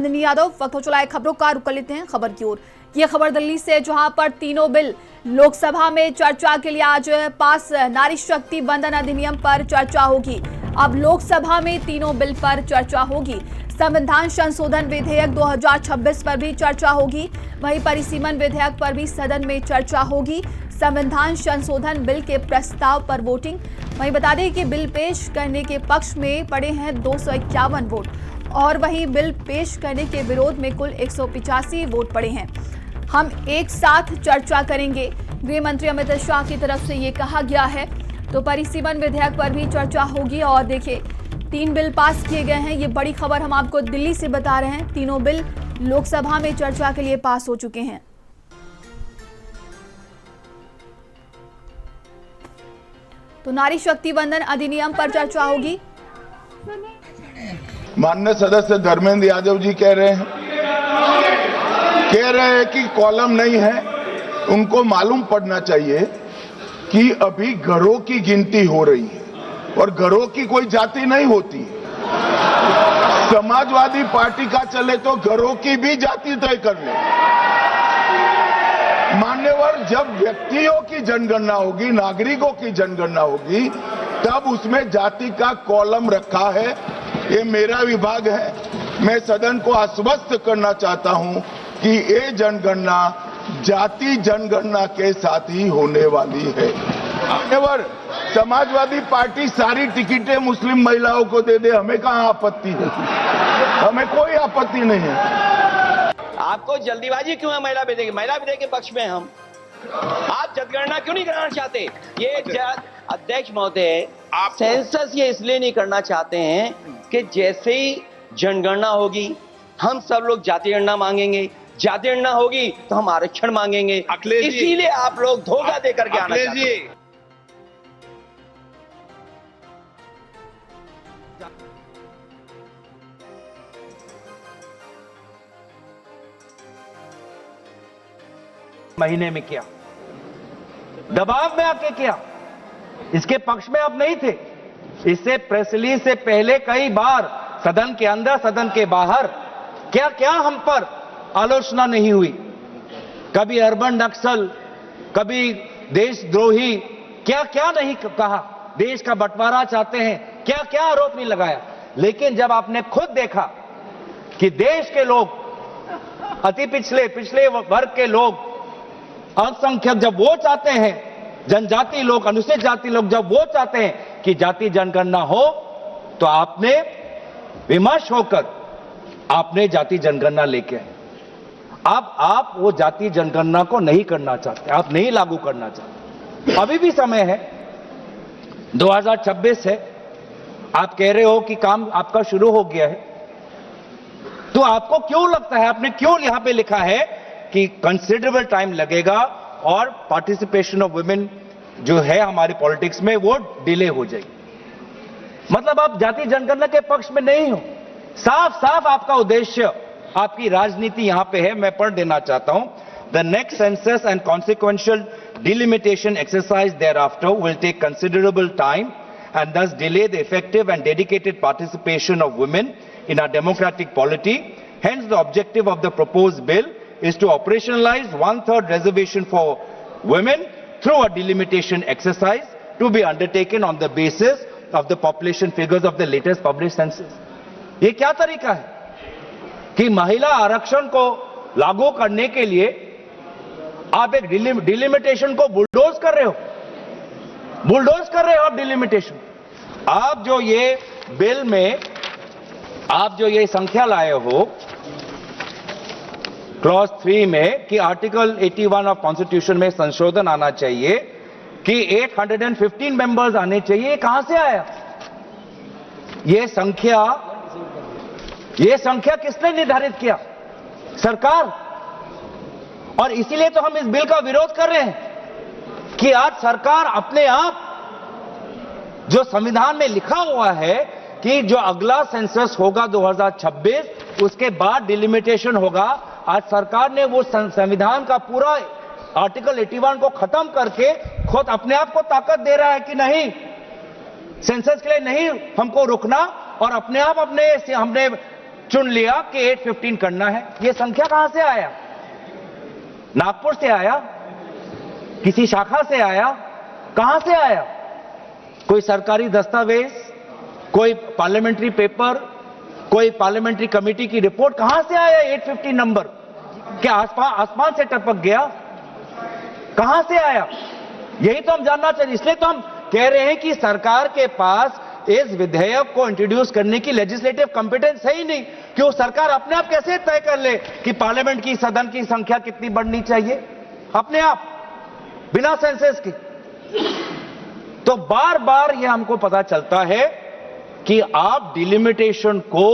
यादव वक्त हो चला है खबरों का। रुक कर लेते हैं खबर की ओर। ये खबर दिल्ली से, जहां पर तीनों बिल लोकसभा में चर्चा के लिए आज पास। नारी शक्ति वंदन अधिनियम पर चर्चा होगी। अब लोकसभा में तीनों बिल पर चर्चा होगी। संविधान संशोधन विधेयक 2026 पर भी चर्चा होगी। वहीं परिसीमन विधेयक पर भी सदन में चर्चा होगी। संविधान संशोधन बिल के प्रस्ताव पर वोटिंग। वहीं बता दें कि बिल पेश करने के पक्ष में पड़े हैं 251 वोट और वहीं बिल पेश करने के विरोध में कुल 185 वोट पड़े हैं। हम एक साथ चर्चा करेंगे, गृह मंत्री अमित शाह की तरफ से ये कहा गया है। तो परिसीमन विधेयक पर भी चर्चा होगी। और देखिए, 3 बिल पास किए गए हैं। ये बड़ी खबर हम आपको दिल्ली से बता रहे हैं। तीनों बिल लोकसभा में चर्चा के लिए पास हो चुके हैं। तो नारी शक्ति वंदन अधिनियम पर चर्चा होगी। माननीय सदस्य धर्मेंद्र यादव जी कह रहे हैं कि कॉलम नहीं है। उनको मालूम पड़ना चाहिए कि अभी घरों की गिनती हो रही है और घरों की कोई जाति नहीं होती। समाजवादी पार्टी का चले तो घरों की भी जाति तय कर ले। मान्यवर, जब व्यक्तियों की जनगणना होगी, नागरिकों की जनगणना होगी, तब उसमें जाति का कॉलम रखा है। ये मेरा विभाग है। मैं सदन को आश्वस्त करना चाहता हूं कि ये जनगणना जाति जनगणना के साथ ही होने वाली है। मान्यवर, समाजवादी पार्टी सारी टिकटें मुस्लिम महिलाओं को दे दे, हमें कहां आपत्ति है? हमें कोई आपत्ति नहीं है। आपको जल्दीबाजी क्यों है महिला विधेयक के पक्ष में? हम आप जनगणना क्यों नहीं कराना चाहते? ये अध्यक्ष महोदय, आप सेंसस ये इसलिए नहीं करना चाहते हैं कि जैसे ही जनगणना होगी हम सब लोग जाति गणना मांगेंगे, जाति गणना होगी तो हम आरक्षण मांगेंगे। इसीलिए आप लोग धोखा देकर के आना चाहते हैं। महीने में किया, दबाव में आके किया, इसके पक्ष में आप नहीं थे। इससे प्रेस रिलीज से पहले कई बार सदन के अंदर सदन के बाहर क्या क्या हम पर आलोचना नहीं हुई। कभी अर्बन नक्सल, कभी देशद्रोही, क्या क्या नहीं कहा। देश का बंटवारा चाहते हैं, क्या क्या आरोप नहीं लगाया। लेकिन जब आपने खुद देखा कि देश के लोग, अति पिछले वर्ग के लोग, अल्पसंख्यक जब वो चाहते हैं, जनजाति लोग, अनुसूचित जाति लोग जब वो चाहते हैं कि जाति जनगणना हो, तो आपने विमर्श होकर आपने जाति जनगणना लेके आए। अब आप वो जाति जनगणना को नहीं करना चाहते, आप नहीं लागू करना चाहते। अभी भी समय है, 2026 है। आप कह रहे हो कि काम आपका शुरू हो गया है, तो आपको क्यों लगता है, आपने क्यों यहां पे लिखा है कि कंसिडरेबल टाइम लगेगा और पार्टिसिपेशन ऑफ वुमेन जो है हमारी पॉलिटिक्स में वो डिले हो जाएगी? मतलब आप जाति जनगणना के पक्ष में नहीं हो। साफ साफ आपका उद्देश्य, आपकी राजनीति यहां पे है। मैं पढ़ देना चाहता हूं। The next census and consequential delimitation exercise thereafter will take considerable time and thus delay the effective and dedicated participation of women in our democratic polity. Hence, the objective of the proposed bill is to operationalize 1/3 reservation for women through a delimitation exercise to be undertaken on the basis of the population figures of the latest published census. ये क्या तरीका है कि महिला आरक्षण को लागू करने के लिए आप एक डिलिमिटेशन को बुलडोज कर रहे हो? बुलडोज कर रहे हो आप डिलिमिटेशन। आप जो ये बिल में आप जो ये संख्या लाए हो क्लॉज 3 में कि आर्टिकल 81 ऑफ कॉन्स्टिट्यूशन में संशोधन आना चाहिए कि 815 मेंबर्स आने चाहिए, कहां से आया ये संख्या किसने निर्धारित किया? सरकार। और इसीलिए तो हम इस बिल का विरोध कर रहे हैं कि आज सरकार अपने आप, जो संविधान में लिखा हुआ है कि जो अगला सेंसस होगा 2026, उसके बाद डिलिमिटेशन होगा, आज सरकार ने वो संविधान का पूरा आर्टिकल 81 को खत्म करके खुद अपने आप को ताकत दे रहा है कि नहीं, सेंसस के लिए नहीं हमको रुकना और अपने आप हमने चुन लिया कि 815 करना है। यह संख्या कहां से आया? नागपुर से आया? किसी शाखा से आया? कहां से आया? कोई सरकारी दस्तावेज, कोई पार्लियामेंट्री पेपर, कोई पार्लियामेंट्री कमेटी की रिपोर्ट? कहां से आया 815 नंबर? क्या आसमान से टपक गया? कहां से आया? यही तो हम जानना चाहिए। इसलिए तो हम कह रहे हैं कि सरकार के पास इस विधेयक को इंट्रोड्यूस करने की लेजिस्लेटिव कॉम्पिटेंस है ही नहीं कि वो सरकार अपने आप कैसे तय कर ले कि पार्लियामेंट की सदन की संख्या कितनी बढ़नी चाहिए अपने आप, बिना सेंसस की। तो बार बार यह हमको पता चलता है कि आप डिलिमिटेशन को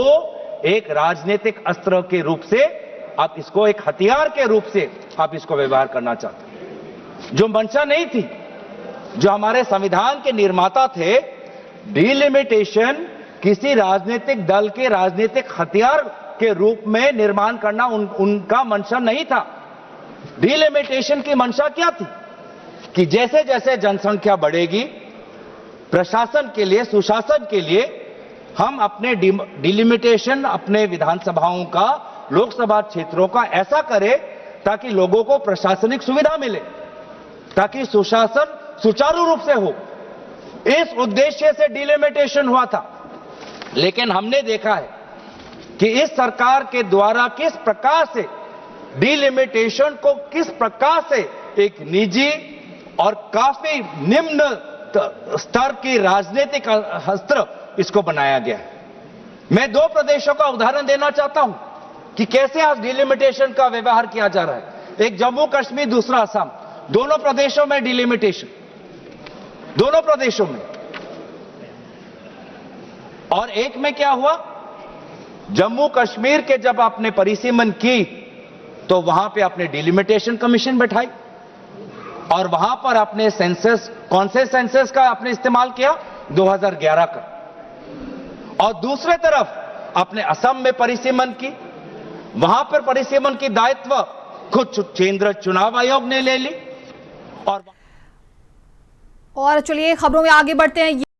एक राजनीतिक अस्त्र के रूप से, आप इसको एक हथियार के रूप से आप इसको व्यवहार करना चाहते हैं, जो मंशा नहीं थी। जो हमारे संविधान के निर्माता थे, डिलिमिटेशन किसी राजनीतिक दल के राजनीतिक हथियार के रूप में निर्माण करना उनका मंशा नहीं था। डिलिमिटेशन की मंशा क्या थी कि जैसे जैसे जनसंख्या बढ़ेगी, प्रशासन के लिए, सुशासन के लिए हम अपने डिलिमिटेशन अपने विधानसभाओं का, लोकसभा क्षेत्रों का ऐसा करें ताकि लोगों को प्रशासनिक सुविधा मिले, ताकि सुशासन सुचारू रूप से हो। इस उद्देश्य से डिलिमिटेशन हुआ था। लेकिन हमने देखा है कि इस सरकार के द्वारा किस प्रकार से डिलिमिटेशन को, किस प्रकार से एक निजी और काफी निम्न स्तर की राजनीतिक अस्त्र इसको बनाया गया है। मैं 2 प्रदेशों का उदाहरण देना चाहता हूं कि कैसे आज डिलिमिटेशन का व्यवहार किया जा रहा है। एक जम्मू कश्मीर, दूसरा असम, दोनों प्रदेशों में डिलिमिटेशन, दोनों प्रदेशों में। और एक में क्या हुआ, जम्मू कश्मीर के जब आपने परिसीमन की तो वहां पे आपने डिलिमिटेशन कमीशन बैठाई और वहां पर आपने सेंसस, कौन से सेंसस का आपने इस्तेमाल किया? 2011 का। और दूसरे तरफ आपने असम में परिसीमन की, वहां पर परिसीमन की दायित्व खुद केंद्र चुनाव आयोग ने ले ली। और चलिए खबरों में आगे बढ़ते हैं।